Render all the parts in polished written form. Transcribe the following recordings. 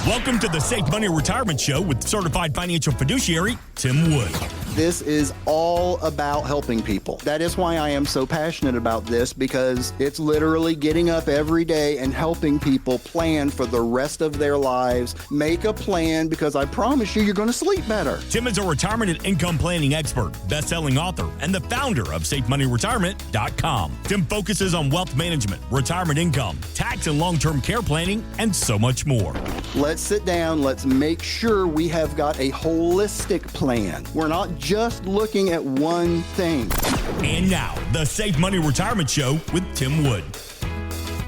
Welcome to the Safe Money Retirement Show with certified financial fiduciary Tim Wood. This is all about helping people. That is why I am so passionate about this, because it's literally getting up every day and helping people plan for the rest of their lives. Make a plan, because I promise you're going to sleep better. Tim is a retirement and income planning expert, best-selling author, and the founder of SafeMoneyRetirement.com. Tim focuses on wealth management, retirement income, tax and long-term care planning, and so much more. Let's sit down. Let's make sure we have got a holistic plan. We're not just looking at one thing. And now, the Safe Money Retirement Show with Tim Wood.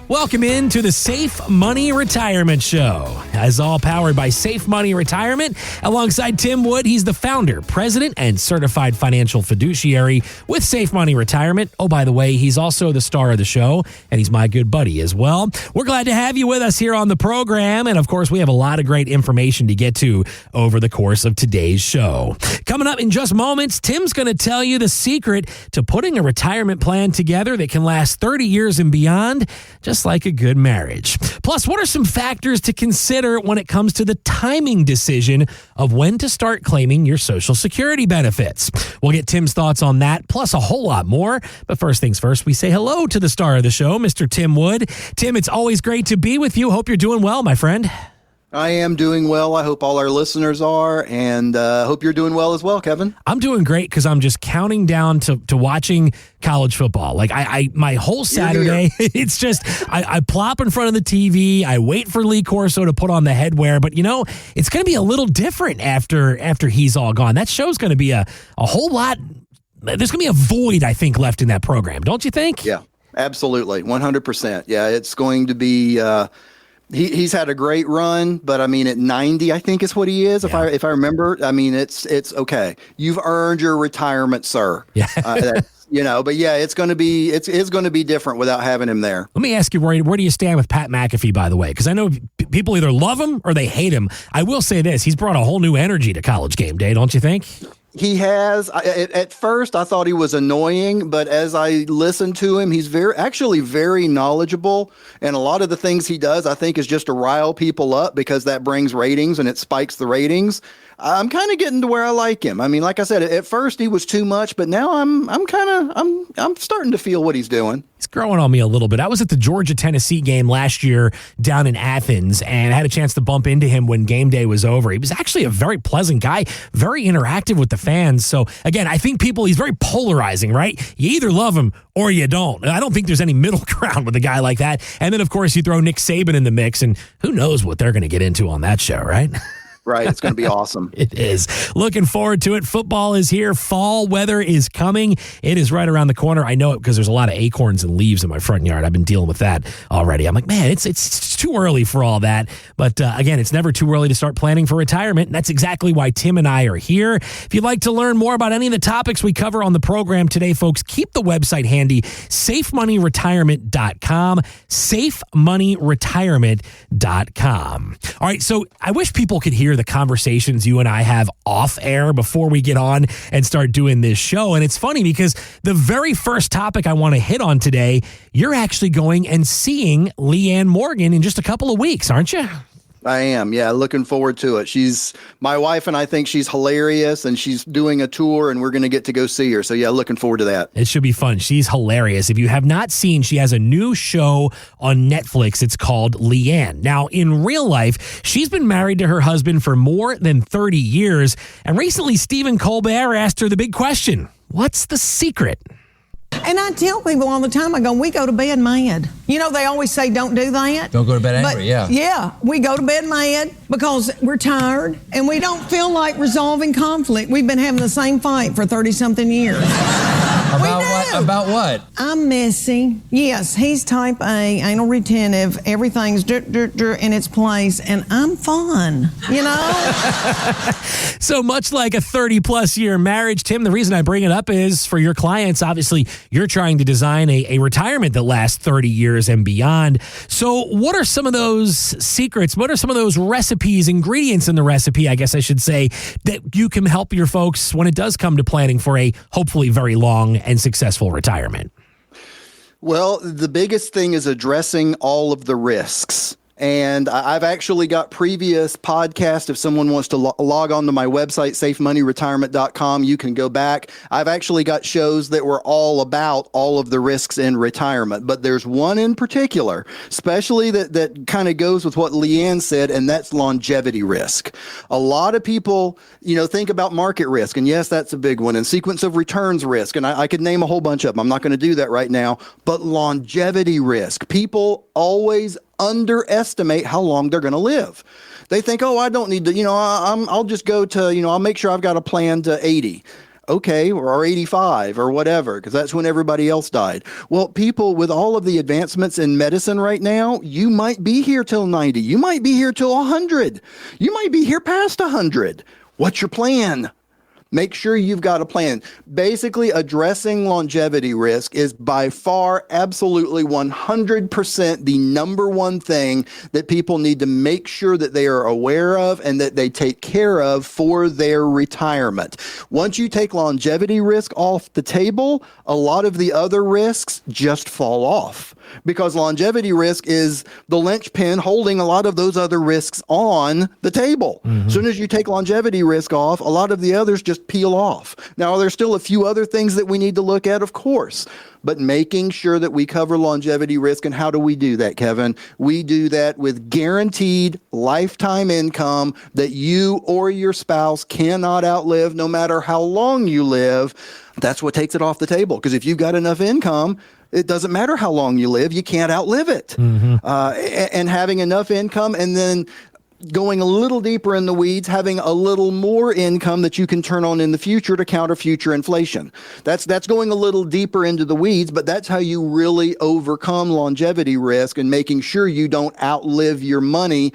Welcome into the Safe Money Retirement Show. As all powered by Safe Money Retirement, alongside Tim Wood, he's the founder, president, and certified financial fiduciary with Safe Money Retirement. Oh, by the way, he's also the star of the show, and he's my good buddy as well. We're glad to have you with us here on the program, and of course, we have a lot of great information to get to over the course of today's show. Coming up in just moments, Tim's going to tell you the secret to putting a retirement plan together that can last 30 years and beyond, just like a good marriage. Plus, what are some factors to consider when it comes to the timing decision of when to start claiming your Social Security benefits? We'll get Tim's thoughts on that, plus a whole lot more. But first things first, we say hello to the star of the show, Mr. Tim Wood. Tim, it's always great to be with you. Hope you're doing well, my friend. I am doing well. I hope all our listeners are, and hope you're doing well as well, Kevin. I'm doing great because I'm just counting down to watching college football. Like my whole Saturday, it's just I plop in front of the TV. I wait for Lee Corso to put on the headwear, but it's going to be a little different after he's all gone. That show's going to be a whole lot. There's going to be a void, I think, left in that program. Don't you think? Yeah, absolutely, 100%. Yeah, it's going to be. He's had a great run, but I mean, at 90, I think is what he is. Yeah. If I remember, I mean, it's okay. You've earned your retirement, sir. Yeah. But yeah, it's going to be different without having him there. Let me ask you, where do you stand with Pat McAfee, by the way? Because I know people either love him or they hate him. I will say this: he's brought a whole new energy to College Game Day, don't you think? He has. At first, I thought he was annoying, but as I listened to him, he's very knowledgeable. And a lot of the things he does, I think, is just to rile people up because that brings ratings and it spikes the ratings. I'm kind of getting to where I like him. I mean, like I said, at first he was too much, but now I'm starting to feel what he's doing. It's growing on me a little bit. I was at the Georgia-Tennessee game last year down in Athens, and I had a chance to bump into him when game day was over. He was actually a very pleasant guy, very interactive with the fans. So, again, I think he's very polarizing, right? You either love him or you don't. I don't think there's any middle ground with a guy like that. And then, of course, you throw Nick Saban in the mix, and who knows what they're going to get into on that show, right? Right. It's going to be awesome. It is. Looking forward to it. Football is here. Fall weather is coming. It is right around the corner. I know it because there's a lot of acorns and leaves in my front yard. I've been dealing with that already. I'm like, man, it's too early for all that. But again, it's never too early to start planning for retirement. And that's exactly why Tim and I are here. If you'd like to learn more about any of the topics we cover on the program today, folks, keep the website handy, SafeMoneyRetirement.com, SafeMoneyRetirement.com. All right, so I wish people could hear the conversations you and I have off air before we get on and start doing this show. And it's funny because the very first topic I want to hit on today, you're actually going and seeing Leanne Morgan in just a couple of weeks, aren't you? I am. Yeah. Looking forward to it. My wife and I think she's hilarious, and she's doing a tour, and we're going to get to go see her. So yeah, looking forward to that. It should be fun. She's hilarious. If you have not seen, she has a new show on Netflix. It's called Leanne. Now, in real life, she's been married to her husband for more than 30 years. And recently, Stephen Colbert asked her the big question: what's the secret? And I tell people all the time, we go to bed mad. They always say don't do that. Don't go to bed angry, yeah. Yeah, we go to bed mad because we're tired and we don't feel like resolving conflict. We've been having the same fight for 30-something years. About what? I'm messy. Yes, he's type A, anal retentive, everything's in its place, and I'm fun, So much like a 30-plus year marriage, Tim, the reason I bring it up is for your clients, obviously, you're trying to design a retirement that lasts 30 years and beyond. So what are some of those secrets? What are some of those recipes, ingredients in the recipe, I guess I should say, that you can help your folks when it does come to planning for a hopefully very long and successful retirement? Well, the biggest thing is addressing all of the risks. And I've actually got previous podcasts. If someone wants to log on to my website, safemoneyretirement.com, you can go back. I've actually got shows that were all about all of the risks in retirement. But there's one in particular, especially that kind of goes with what Leanne said, and that's longevity risk. A lot of people, think about market risk. And yes, that's a big one. And sequence of returns risk. And I could name a whole bunch of them. I'm not going to do that right now. But longevity risk. People always underestimate how long they're going to live. They think, I don't need to, I'll just go to, I'll make sure I've got a plan to 80. Okay, or 85 or whatever, because that's when everybody else died. Well, people, with all of the advancements in medicine right now, you might be here till 90. You might be here till 100. You might be here past 100. What's your plan? Make sure you've got a plan. Basically, addressing longevity risk is by far, absolutely 100% the number one thing that people need to make sure that they are aware of and that they take care of for their retirement. Once you take longevity risk off the table, a lot of the other risks just fall off, because longevity risk is the linchpin holding a lot of those other risks on the table. As soon as you take longevity risk off, a lot of the others just peel off. Now, there's still a few other things that we need to look at, of course, but making sure that we cover longevity risk. And how do we do that, Kevin? We do that with guaranteed lifetime income that you or your spouse cannot outlive, no matter how long you live. That's what takes it off the table, because if you've got enough income, it doesn't matter how long you live, you can't outlive it. And having enough income, and then going a little deeper in the weeds, having a little more income that you can turn on in the future to counter future inflation. That's going a little deeper into the weeds, but that's how you really overcome longevity risk and making sure you don't outlive your money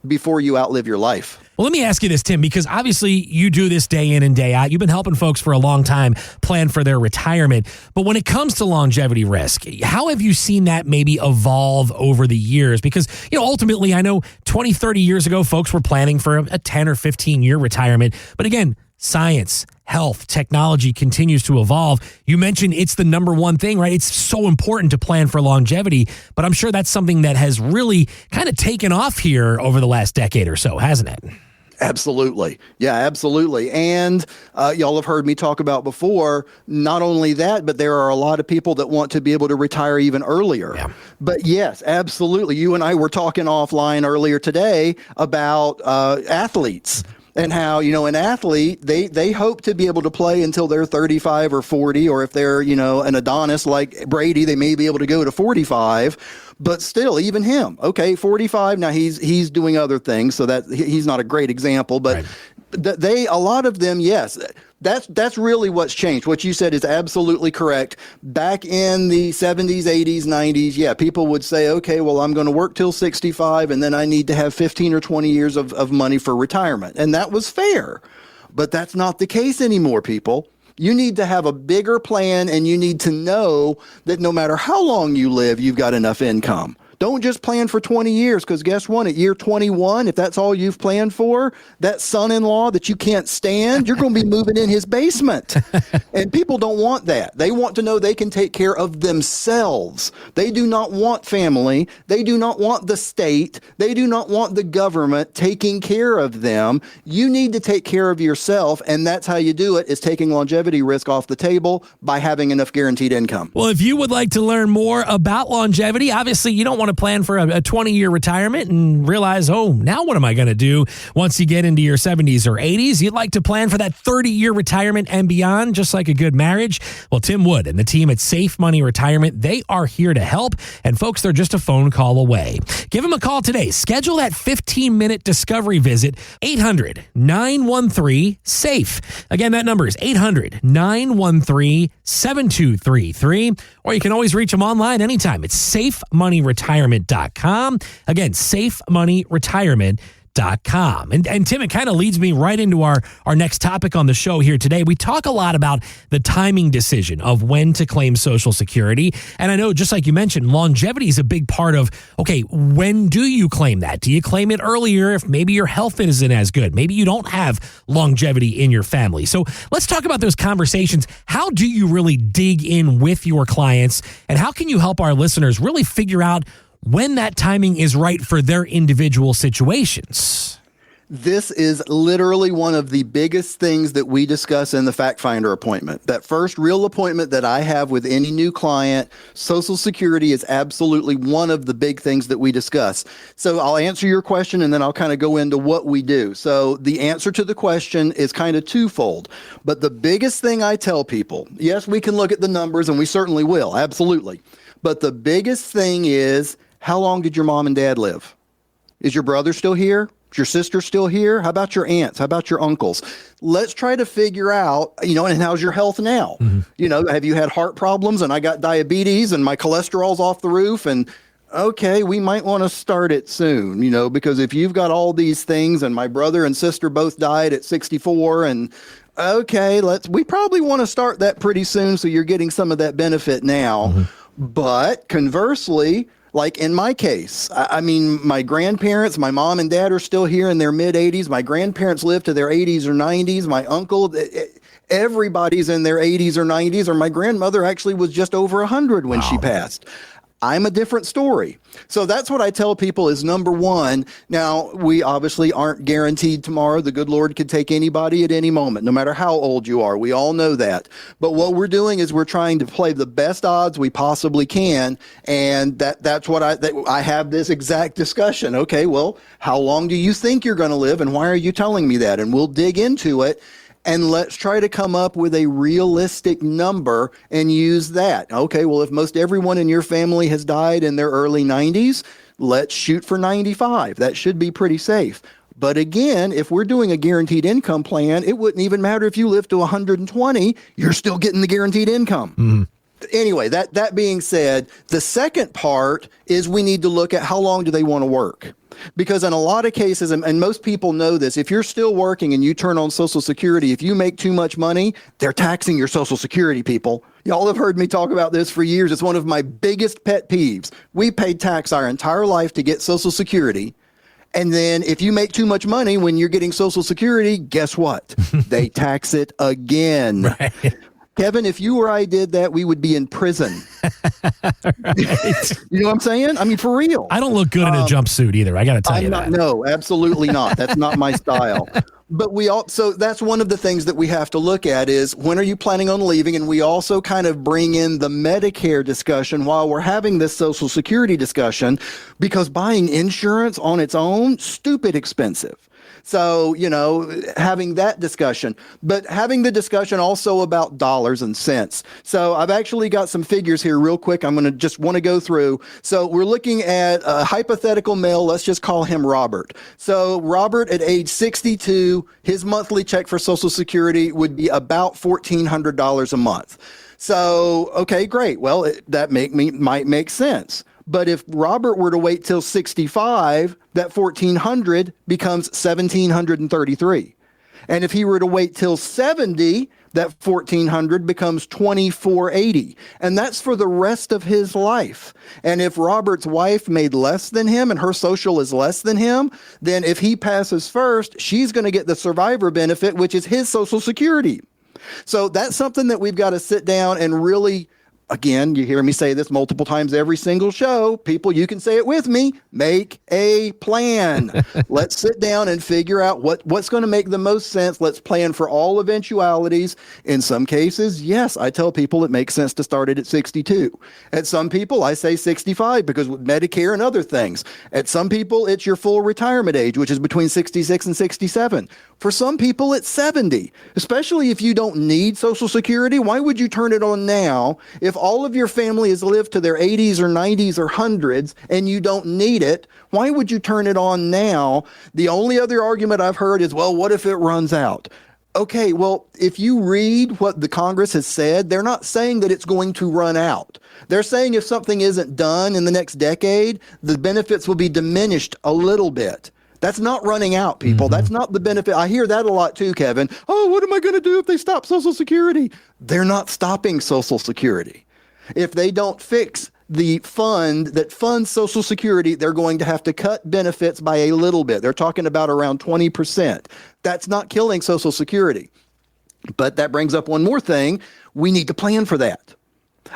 before you outlive your life. Well, let me ask you this, Tim, because obviously you do this day in and day out. You've been helping folks for a long time plan for their retirement. But when it comes to longevity risk, how have you seen that maybe evolve over the years? Because, ultimately, I know 20, 30 years ago, folks were planning for a 10 or 15-year retirement. But again, science, health, technology continues to evolve. You mentioned it's the number one thing, right? It's so important to plan for longevity, but I'm sure that's something that has really kind of taken off here over the last decade or so, hasn't it? Absolutely. Yeah, absolutely. And y'all have heard me talk about before, not only that, but there are a lot of people that want to be able to retire even earlier. Yeah. But yes, absolutely. You and I were talking offline earlier today about athletes. And how, an athlete, they hope to be able to play until they're 35 or 40, or if they're, an Adonis like Brady, they may be able to go to 45. But still, even him, okay, 45. Now he's doing other things, so that he's not a great example. But right. A lot of them, yes. That's really what's changed. What you said is absolutely correct. Back in the 70s, 80s, 90s, yeah, people would say, okay, well, I'm going to work till 65, and then I need to have 15 or 20 years of money for retirement. And that was fair. But that's not the case anymore, people. You need to have a bigger plan, and you need to know that no matter how long you live, you've got enough income. Don't just plan for 20 years, because guess what? At year 21, if that's all you've planned for, that son-in-law that you can't stand, you're going to be moving in his basement. And people don't want that. They want to know they can take care of themselves. They do not want family. They do not want the state. They do not want the government taking care of them. You need to take care of yourself, and that's how you do it, is taking longevity risk off the table by having enough guaranteed income. Well, if you would like to learn more about longevity, obviously you don't want to plan for a 20-year retirement and realize, now what am I going to do once you get into your 70s or 80s? You'd like to plan for that 30-year retirement and beyond, just like a good marriage? Well, Tim Wood and the team at Safe Money Retirement, they are here to help. And folks, they're just a phone call away. Give them a call today. Schedule that 15-minute discovery visit, 800-913-SAFE. Again, that number is 800-913-7233. Or you can always reach them online anytime. It's safemoneyretirement.com. Again, safemoneyretirement.com. And Tim, it kind of leads me right into our next topic on the show here today. We talk a lot about the timing decision of when to claim Social Security. And I know, just like you mentioned, longevity is a big part of, okay, when do you claim that? Do you claim it earlier if maybe your health isn't as good? Maybe you don't have longevity in your family. So let's talk about those conversations. How do you really dig in with your clients? And how can you help our listeners really figure out when that timing is right for their individual situations. This is literally one of the biggest things that we discuss in the fact finder appointment. That first real appointment that I have with any new client, Social Security is absolutely one of the big things that we discuss. So I'll answer your question and then I'll kind of go into what we do. So the answer to the question is kind of twofold. But the biggest thing I tell people, yes, we can look at the numbers and we certainly will, absolutely. But the biggest thing is, how long did your mom and dad live? Is your brother still here? Is your sister still here? How about your aunts? How about your uncles? Let's try to figure out, and how's your health now? Mm-hmm. Have you had heart problems and I got diabetes and my cholesterol's off the roof? And okay, we might want to start it soon, because if you've got all these things and my brother and sister both died at 64 and okay, we probably want to start that pretty soon so you're getting some of that benefit now. Mm-hmm. But conversely, like in my case, my grandparents, my mom and dad are still here in their mid-80s. My grandparents lived to their 80s or 90s. My uncle, everybody's in their 80s or 90s, or my grandmother actually was just over 100 when she passed. I'm a different story. So that's what I tell people is number one. Now, we obviously aren't guaranteed tomorrow. The good Lord could take anybody at any moment, no matter how old you are. We all know that. But what we're doing is we're trying to play the best odds we possibly can. And that's what I have this exact discussion. Okay, well, how long do you think you're going to live? And why are you telling me that? And we'll dig into it. And let's try to come up with a realistic number and use that. Okay, well, if most everyone in your family has died in their early 90s, let's shoot for 95. That should be pretty safe. But again, if we're doing a guaranteed income plan, it wouldn't even matter if you live to 120, you're still getting the guaranteed income. Mm. Anyway, that being said, the second part is we need to look at how long do they want to work. Because in a lot of cases, and most people know this, if you're still working and you turn on Social Security, if you make too much money, they're taxing your Social Security, people. Y'all have heard me talk about this for years. It's one of my biggest pet peeves. We paid tax our entire life to get Social Security. And then if you make too much money when you're getting Social Security, guess what? They tax it again. Right. Kevin, if you or I did that, we would be in prison. Right. You know what I'm saying? I mean, for real. I don't look good in a jumpsuit either. I got to tell you that. No, absolutely not. That's not my style. But so that's one of the things that we have to look at is when are you planning on leaving? And we also kind of bring in the Medicare discussion while we're having this Social Security discussion, because buying insurance on its own, stupid expensive. So, having that discussion, but having the discussion also about dollars and cents. So I've actually got some figures here real quick. I'm going to just want to go through. So we're looking at a hypothetical male. Let's just call him Robert. So Robert at age 62, his monthly check for Social Security would be about $1,400 a month. So, okay, great. Well, that might make sense. But if Robert were to wait till 65, that $1,400 becomes $1,733. And if he were to wait till 70, that $1,400 becomes $2,480. And that's for the rest of his life. And if Robert's wife made less than him and her social is less than him, then if he passes first, she's going to get the survivor benefit, which is his Social Security. So that's something that we've got to sit down and really, again, you hear me say this multiple times every single show. People, you can say it with me. Make a plan. Let's sit down and figure out what's going to make the most sense. Let's plan for all eventualities. In some cases, yes, I tell people it makes sense to start it at 62. At some people, I say 65 because with Medicare and other things. At some people, it's your full retirement age, which is between 66 and 67. For some people, it's 70, especially if you don't need Social Security. Why would you turn it on now if all of your family has lived to their 80s or 90s or hundreds and you don't need it? Why would you turn it on now? The only other argument I've heard is, well, what if it runs out? Okay, well, if you read what the Congress has said, they're not saying that it's going to run out. They're saying if something isn't done in the next decade, the benefits will be diminished a little bit. That's not running out, people. Mm-hmm. That's not the benefit. I hear that a lot too, Kevin. Oh, what am I going to do if they stop Social Security? They're not stopping Social Security. If they don't fix the fund that funds Social Security, they're going to have to cut benefits by a little bit. They're talking about around 20%. That's not killing Social Security. But that brings up one more thing. We need to plan for that.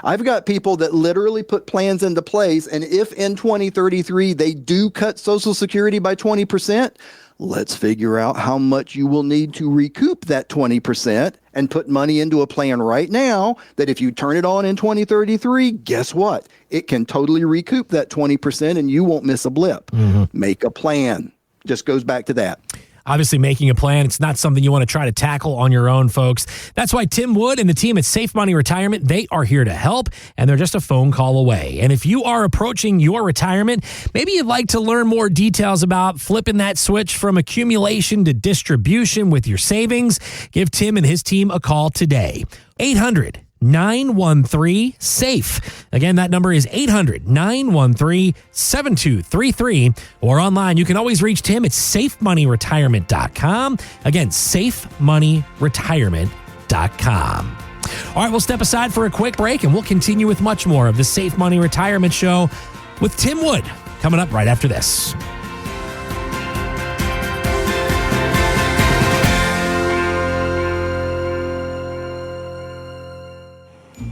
I've got people that literally put plans into place, and if in 2033 they do cut Social Security by 20%, let's figure out how much you will need to recoup that 20% and put money into a plan right now that if you turn it on in 2033, guess what? It can totally recoup that 20% and you won't miss a blip. Make a plan. Just goes back to that. Obviously, making a plan, it's not something you want to try to tackle on your own, folks. That's why Tim Wood and the team at Safe Money Retirement, they are here to help, and they're just a phone call away. And if you are approaching your retirement, maybe you'd like to learn more details about flipping that switch from accumulation to distribution with your savings, give Tim and his team a call today. 800-913-SAFE. Again, that number is 800-913-7233. Or online, you can always reach Tim at safemoneyretirement.com. Again, safemoneyretirement.com. All right, we'll step aside for a quick break, and we'll continue with much more of the Safe Money Retirement Show with Tim Wood coming up right after this.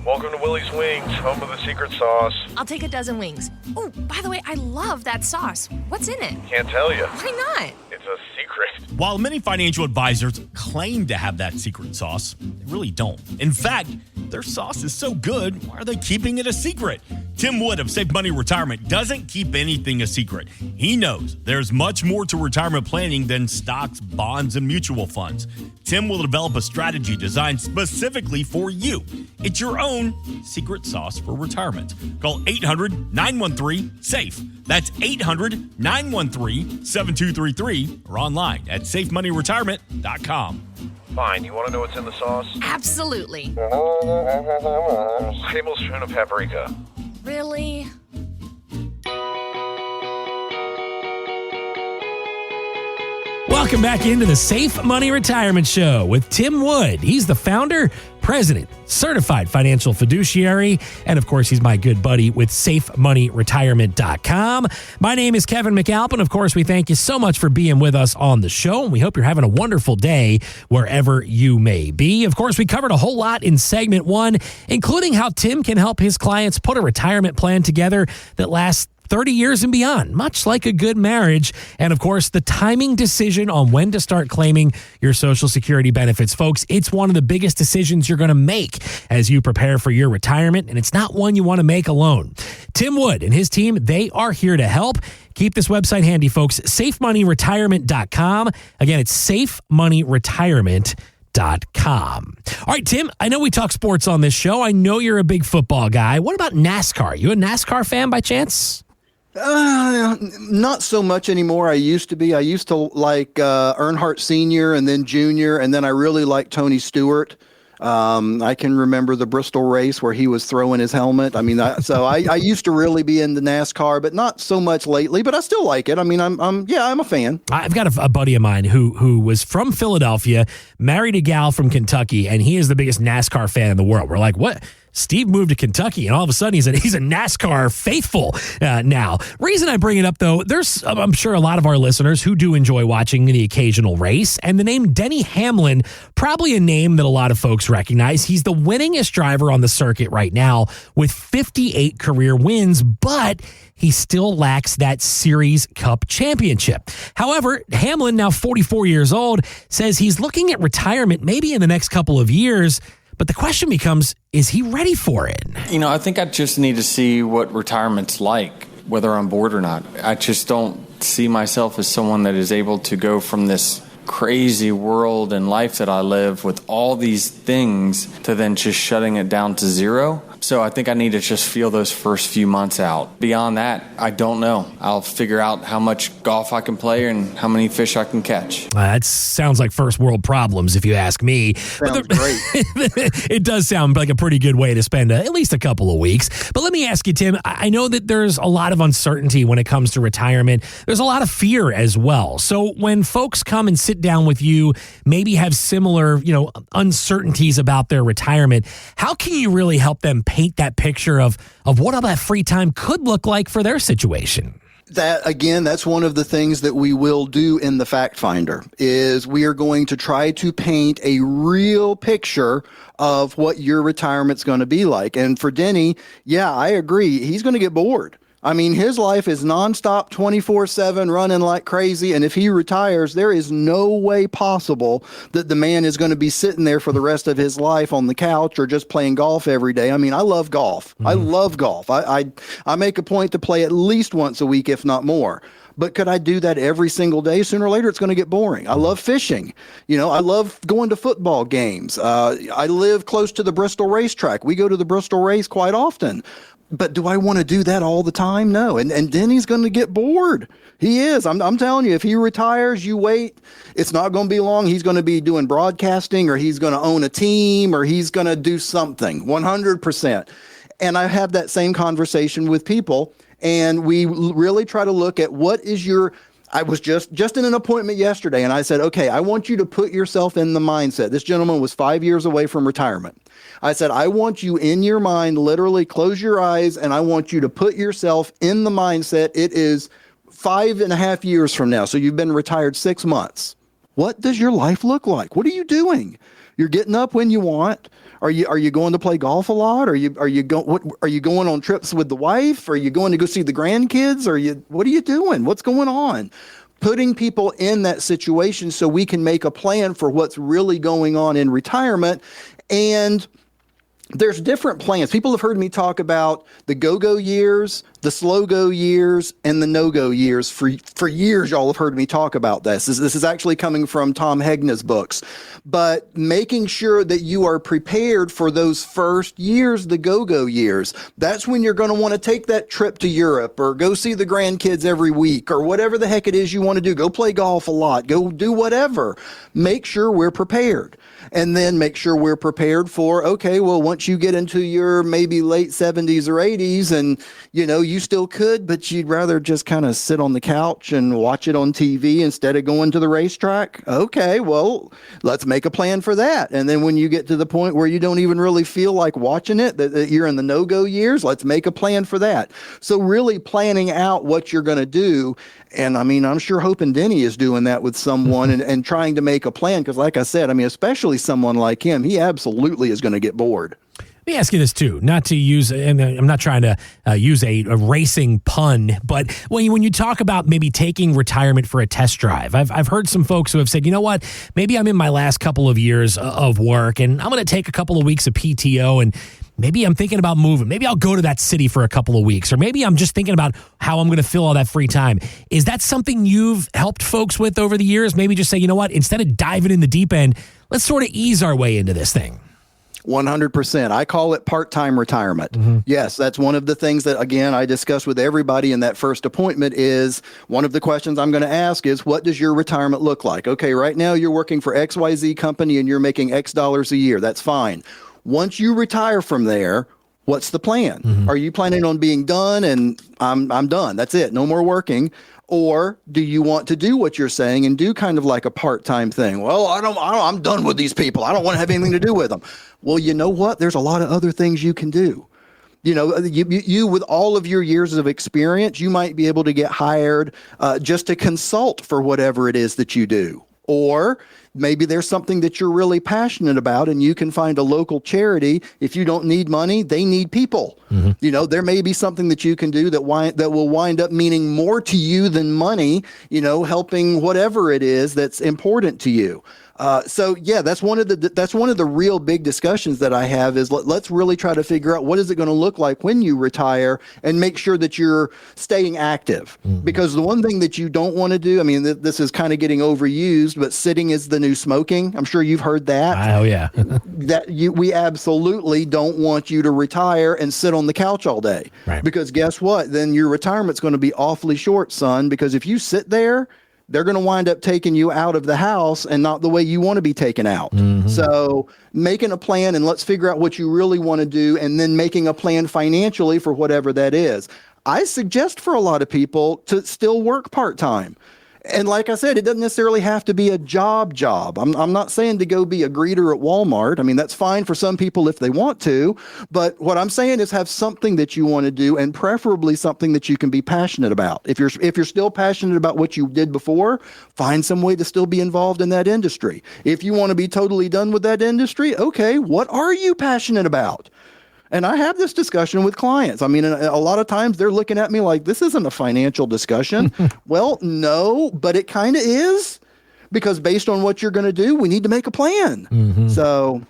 Welcome to Willie's Wings, home of the secret sauce. I'll take a dozen wings. Oh, by the way, I love that sauce. What's in it? Can't tell you. Why not? It's a secret. While many financial advisors claim to have that secret sauce, they really don't. In fact, their sauce is so good, why are they keeping it a secret? Tim Wood of Safe Money Retirement doesn't keep anything a secret. He knows there's much more to retirement planning than stocks, bonds, and mutual funds. Tim will develop a strategy designed specifically for you. It's your own secret sauce for retirement. Call 800-913-SAFE. That's 800-913-7233 or online at safemoneyretirement.com. Fine, you want to know what's in the sauce? Absolutely. Tablespoon of paprika. Really? Welcome back into the Safe Money Retirement Show with Tim Wood. He's the founder, president, certified financial fiduciary, and of course, he's my good buddy with SafeMoneyRetirement.com. My name is Kevin McAlpin. Of course, we thank you so much for being with us on the show, and we hope you're having a wonderful day wherever you may be. Of course, we covered a whole lot in segment 1, including how Tim can help his clients put a retirement plan together that lasts 30 years and beyond, much like a good marriage. And of course, the timing decision on when to start claiming your Social Security benefits. Folks, it's one of the biggest decisions you're going to make as you prepare for your retirement, and it's not one you want to make alone. Tim Wood and his team, they are here to help. Keep this website handy, folks, safemoneyretirement.com. Again, it's safemoneyretirement.com. All right, Tim, I know we talk sports on this show. I know you're a big football guy. What about NASCAR? You a NASCAR fan by chance? Not so much anymore. I used to be. I used to like Earnhardt Sr. and then Jr. And then I really liked Tony Stewart. I can remember the Bristol race where he was throwing his helmet. I mean, I used to really be into NASCAR, but not so much lately, but I still like it. I mean, I'm a fan. I've got a buddy of mine who was from Philadelphia, married a gal from Kentucky, and he is the biggest NASCAR fan in the world. We're like, what? Steve moved to Kentucky, and all of a sudden he's a NASCAR faithful now. Reason I bring it up, though, there's, I'm sure, a lot of our listeners who do enjoy watching the occasional race, and the name Denny Hamlin, probably a name that a lot of folks recognize. He's the winningest driver on the circuit right now with 58 career wins, but he still lacks that Series Cup championship. However, Hamlin, now 44 years old, says he's looking at retirement maybe in the next couple of years. But the question becomes, is he ready for it? You know, I think I just need to see what retirement's like, whether I'm bored or not. I just don't see myself as someone that is able to go from this crazy world and life that I live with all these things to then just shutting it down to zero. So I think I need to just feel those first few months out. Beyond that, I don't know. I'll figure out how much golf I can play and how many fish I can catch. That sounds like first world problems, if you ask me. Sounds great. It does sound like a pretty good way to spend at least a couple of weeks. But let me ask you, Tim, I know that there's a lot of uncertainty when it comes to retirement. There's a lot of fear as well. So when folks come and sit down with you, maybe have similar, uncertainties about their retirement, how can you really help them paint that picture of what all that free time could look like for their situation? That again, that's one of the things that we will do in the Fact Finder is we are going to try to paint a real picture of what your retirement's going to be like. And for Denny, yeah, I agree. He's going to get bored. I mean, his life is nonstop 24/7 running like crazy. And if he retires, there is no way possible that the man is going to be sitting there for the rest of his life on the couch or just playing golf every day. I mean, I love golf. I love golf. I make a point to play at least once a week, if not more. But could I do that every single day? Sooner or later, it's going to get boring. I love fishing. I love going to football games. I live close to the Bristol racetrack. We go to the Bristol race quite often. But do I want to do that all the time? No. And Denny's going to get bored. He is. I'm telling you, if he retires, you wait. It's not going to be long. He's going to be doing broadcasting, or he's going to own a team, or he's going to do something 100%. And I have that same conversation with people. And we really try to look at what is I was just in an appointment yesterday, and I said, okay, I want you to put yourself in the mindset. This gentleman was 5 years away from retirement. I said, I want you in your mind, literally close your eyes, and I want you to put yourself in the mindset. It is 5.5 years from now. So you've been retired 6 months. What does your life look like? What are you doing? You're getting up when you want. Are you going to play golf a lot? Are you going on trips with the wife? Are you going to go see the grandkids? What are you doing? What's going on? Putting people in that situation so we can make a plan for what's really going on in retirement. And there's different plans. People have heard me talk about the go-go years, the slow-go years, and the no-go years. For years, y'all have heard me talk about this. This is actually coming from Tom Hegna's books. But making sure that you are prepared for those first years, the go-go years. That's when you're going to want to take that trip to Europe or go see the grandkids every week or whatever the heck it is you want to do. Go play golf a lot. Go do whatever. Make sure we're prepared. And then make sure we're prepared for, okay, well, once you get into your maybe late 70s or 80s and, you still could, but you'd rather just kind of sit on the couch and watch it on TV instead of going to the racetrack. Okay, well, let's make a plan for that. And then when you get to the point where you don't even really feel like watching it, that you're in the no-go years, let's make a plan for that. So really planning out what you're going to do. And I mean, I'm sure hoping Denny is doing that with someone and trying to make a plan. Because like I said, I mean, especially someone like him, he absolutely is going to get bored. Let me ask you this too, not to use, and I'm not trying to use a racing pun, but when you talk about maybe taking retirement for a test drive, I've heard some folks who have said, you know what, maybe I'm in my last couple of years of work and I'm going to take a couple of weeks of PTO and maybe I'm thinking about moving. Maybe I'll go to that city for a couple of weeks, or maybe I'm just thinking about how I'm going to fill all that free time. Is that something you've helped folks with over the years? Maybe just say, you know what, instead of diving in the deep end, let's sort of ease our way into this thing. 100%. I call it part-time retirement. Mm-hmm. Yes, that's one of the things that, again, I discuss with everybody in that first appointment is one of the questions I'm going to ask is, what does your retirement look like? Okay, right now you're working for XYZ company and you're making X dollars a year. That's fine. Once you retire from there, what's the plan? Mm-hmm. Are you planning on being done and I'm done? That's it. No more working. Or do you want to do what you're saying and do kind of like a part-time thing? Well, I'm done with these people. I don't want to have anything to do with them. Well, you know what? There's a lot of other things you can do. You with all of your years of experience, you might be able to get hired just to consult for whatever it is that you do. Or maybe there's something that you're really passionate about and you can find a local charity. If you don't need money, they need people. Mm-hmm. There may be something that you can do that will wind up meaning more to you than money, helping whatever it is that's important to you. So yeah, that's one of the real big discussions that I have is let's really try to figure out what is it going to look like when you retire and make sure that you're staying active. Mm-hmm. Because the one thing that you don't want to do, I mean, this is kind of getting overused, but sitting is the new smoking. I'm sure you've heard that. Oh yeah. We absolutely don't want you to retire and sit on the couch all day. Right. Because guess what? Then your retirement's going to be awfully short, son, because if you sit there, they're going to wind up taking you out of the house and not the way you want to be taken out. Mm-hmm. So making a plan and let's figure out what you really want to do and then making a plan financially for whatever that is. I suggest for a lot of people to still work part-time. And like I said, it doesn't necessarily have to be a job. I'm not saying to go be a greeter at Walmart. I mean, that's fine for some people if they want to. But what I'm saying is have something that you want to do, and preferably something that you can be passionate about. If you're still passionate about what you did before, find some way to still be involved in that industry. If you want to be totally done with that industry, okay, what are you passionate about? And I have this discussion with clients. I mean, a lot of times they're looking at me like, this isn't a financial discussion. Well, no, but it kind of is, because based on what you're going to do, we need to make a plan. Mm-hmm. So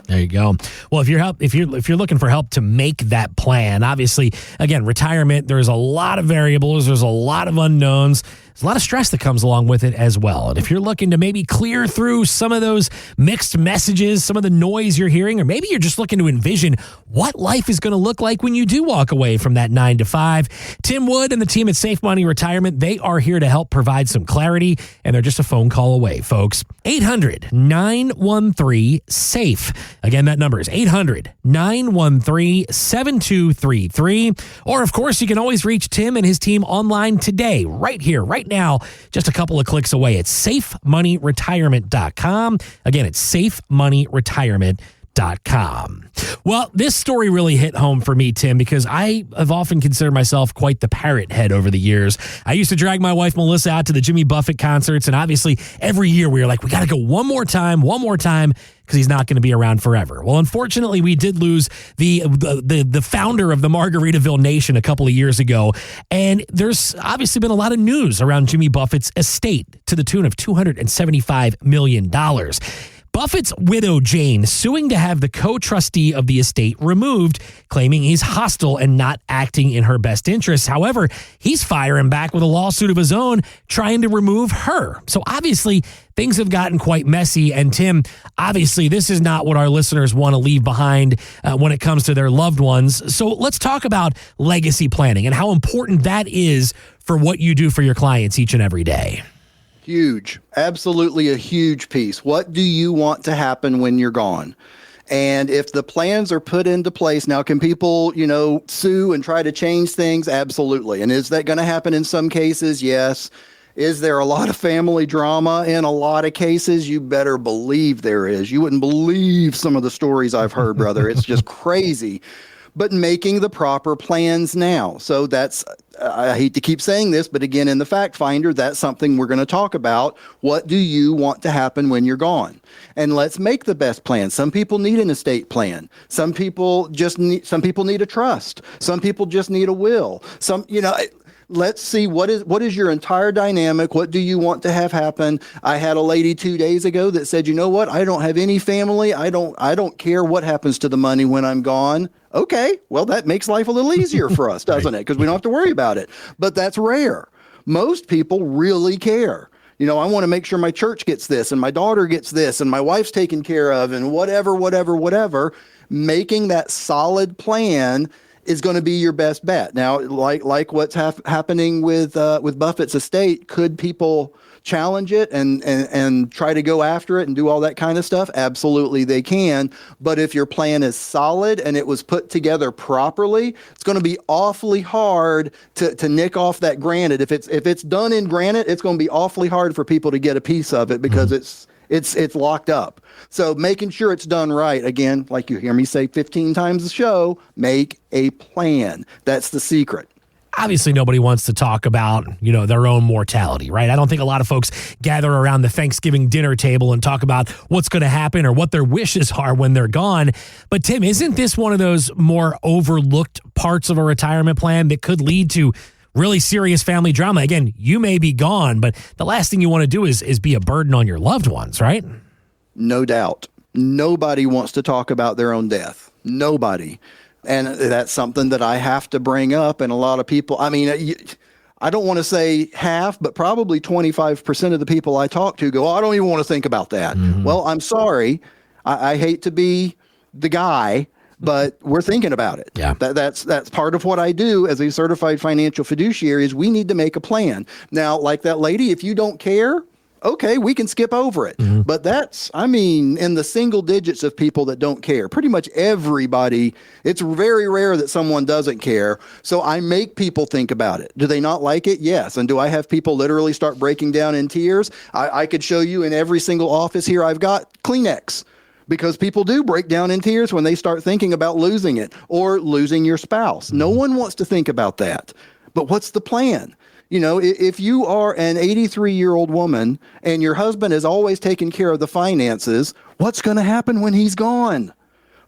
there you go. Well, if you're looking for help to make that plan, obviously, again, retirement, there's a lot of variables, there's a lot of unknowns. There's a lot of stress that comes along with it as well. And if you're looking to maybe clear through some of those mixed messages, some of the noise you're hearing, or maybe you're just looking to envision what life is going to look like when you do walk away from that 9 to 5, Tim Wood and the team at Safe Money Retirement, they are here to help provide some clarity, and they're just a phone call away, folks. 800-913-SAFE. Again, that number is 800-913-7233. Or, of course, you can always reach Tim and his team online today, right here, right now, just a couple of clicks away at safemoneyretirement.com. Again, it's safemoneyretirement.com. Well, this story really hit home for me, Tim, because I have often considered myself quite the parrot head over the years. I used to drag my wife, Melissa, out to the Jimmy Buffett concerts, and obviously every year we were like, we got to go one more time, because he's not going to be around forever. Well, unfortunately, we did lose the founder of the Margaritaville Nation a couple of years ago, and there's obviously been a lot of news around Jimmy Buffett's estate to the tune of $275 million. Buffett's widow, Jane, suing to have the co-trustee of the estate removed, claiming he's hostile and not acting in her best interests. However, he's firing back with a lawsuit of his own, trying to remove her. So obviously, things have gotten quite messy. And Tim, obviously, this is not what our listeners want to leave behind when it comes to their loved ones. So let's talk about legacy planning and how important that is for what you do for your clients each and every day. huge, absolutely a huge piece. What do you want to happen when you're gone? And if the plans are put into place, now can people, sue and try to change things? Absolutely. And is that going to happen in some cases? Yes. Is there a lot of family drama in a lot of cases? You better believe there is. You wouldn't believe some of the stories I've heard, brother. It's just crazy. But making the proper plans now. So that's, I hate to keep saying this, but again, in the Fact Finder, that's something we're going to talk about. What do you want to happen when you're gone? And let's make the best plan. Some people need an estate plan. Some people need a trust. Some people just need a will. Let's see what is your entire dynamic. What do you want to have happen? I had a lady 2 days ago that said, you know what? I don't have any family. I don't care what happens to the money when I'm gone. Okay, well, that makes life a little easier for us, doesn't it? Because we don't have to worry about it. But that's rare. Most people really care. I want to make sure my church gets this and my daughter gets this and my wife's taken care of and whatever. Making that solid plan is going to be your best bet. Now, like what's happening with Buffett's estate, could people challenge it and try to go after it and do all that kind of stuff? Absolutely, they can. But if your plan is solid and it was put together properly, it's going to be awfully hard to nick off that granite. If it's done in granite, it's going to be awfully hard for people to get a piece of it because it's locked up. So making sure it's done right, again, like you hear me say 15 times a show, make a plan. That's the secret. Obviously, nobody wants to talk about, their own mortality, right? I don't think a lot of folks gather around the Thanksgiving dinner table and talk about what's going to happen or what their wishes are when they're gone. But Tim, isn't this one of those more overlooked parts of a retirement plan that could lead to really serious family drama? Again, you may be gone, but the last thing you want to do is be a burden on your loved ones, right? No doubt. Nobody wants to talk about their own death. Nobody. And that's something that I have to bring up. And a lot of people, I don't want to say half, but probably 25% of the people I talk to go, I don't even want to think about that. Mm-hmm. Well, I'm sorry. I hate to be the guy, but we're thinking about it. Yeah. That's part of what I do as a certified financial fiduciary is we need to make a plan. Now, like that lady, if you don't care, okay, we can skip over it. But that's, in the single digits of people that don't care. Pretty much everybody, it's very rare that someone doesn't care. So I make people think about it. Do they not like it? Yes. And do I have people literally start breaking down in tears? I could show you in every single office here I've got Kleenex. Because people do break down in tears when they start thinking about losing it or losing your spouse. No one wants to think about that. But what's the plan? If you are an 83-year-old woman and your husband is always taking care of the finances, what's going to happen when he's gone?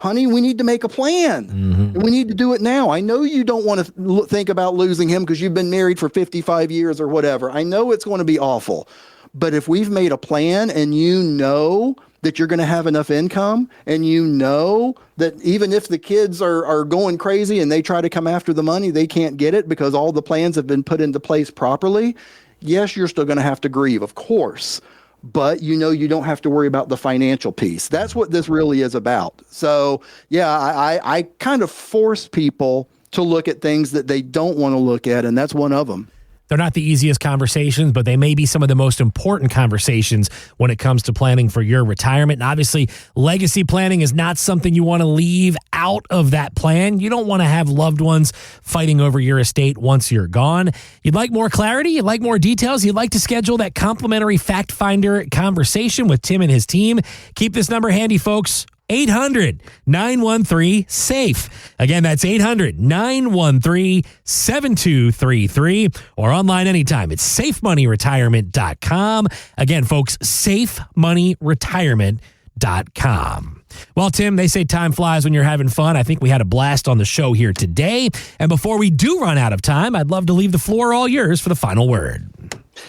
Honey, we need to make a plan. We need to do it now. I know you don't want to think about losing him because you've been married for 55 years or whatever. I know it's going to be awful. But if we've made a plan and you know that you're going to have enough income, and you know that even if the kids are going crazy and they try to come after the money, they can't get it because all the plans have been put into place properly, yes, you're still going to have to grieve, of course. But you don't have to worry about the financial piece. That's what this really is about. So, yeah, I kind of force people to look at things that they don't want to look at, and that's one of them. They're not the easiest conversations, but they may be some of the most important conversations when it comes to planning for your retirement. And obviously, legacy planning is not something you want to leave out of that plan. You don't want to have loved ones fighting over your estate once you're gone. You'd like more clarity? You'd like more details? You'd like to schedule that complimentary fact finder conversation with Tim and his team? Keep this number handy, folks. 800-913-SAFE. Again, that's 800-913-7233 or online anytime. It's safemoneyretirement.com. Again, folks, safemoneyretirement.com. Well, Tim, they say time flies when you're having fun. I think we had a blast on the show here today. And before we do run out of time, I'd love to leave the floor all yours for the final word.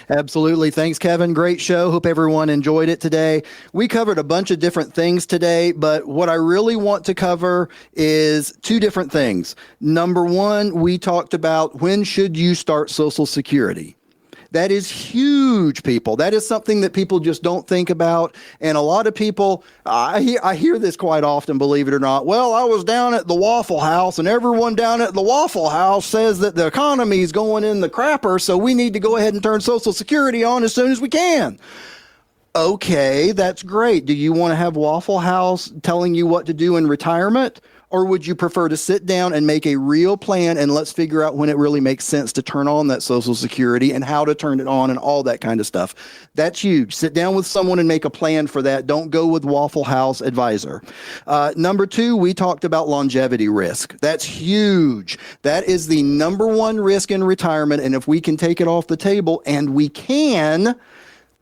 Absolutely. Thanks, Kevin. Great show. Hope everyone enjoyed it today. We covered a bunch of different things today, but what I really want to cover is two different things. Number one, we talked about when should you start Social Security. That is huge, people. That is something that people just don't think about. And a lot of people, I hear this quite often, believe it or not. Well, I was down at the Waffle House, and everyone down at the Waffle House says that the economy is going in the crapper, so we need to go ahead and turn Social Security on as soon as we can. Okay, that's great. Do you want to have Waffle House telling you what to do in retirement? Or would you prefer to sit down and make a real plan and let's figure out when it really makes sense to turn on that Social Security and how to turn it on and all that kind of stuff? That's huge. Sit down with someone and make a plan for that. Don't go with Waffle House advisor. Number two, we talked about longevity risk. That's huge. That is the number one risk in retirement. And if we can take it off the table, and we can,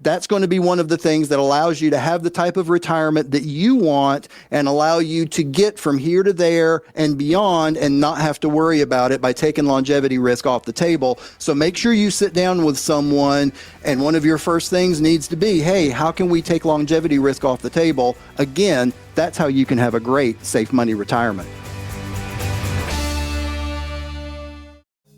that's going to be one of the things that allows you to have the type of retirement that you want and allow you to get from here to there and beyond and not have to worry about it by taking longevity risk off the table. So make sure you sit down with someone, and one of your first things needs to be, hey, how can we take longevity risk off the table? Again, that's how you can have a great safe money retirement.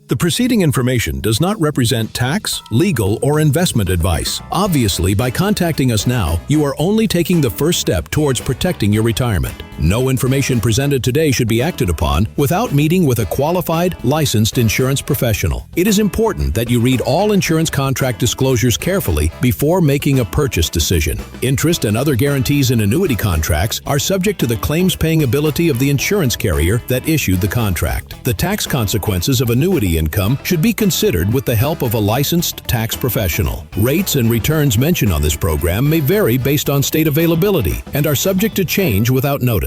The preceding information does not represent tax, legal, or investment advice. Obviously, by contacting us now, you are only taking the first step towards protecting your retirement. No information presented today should be acted upon without meeting with a qualified, licensed insurance professional. It is important that you read all insurance contract disclosures carefully before making a purchase decision. Interest and other guarantees in annuity contracts are subject to the claims-paying ability of the insurance carrier that issued the contract. The tax consequences of annuity income should be considered with the help of a licensed tax professional. Rates and returns mentioned on this program may vary based on state availability and are subject to change without notice.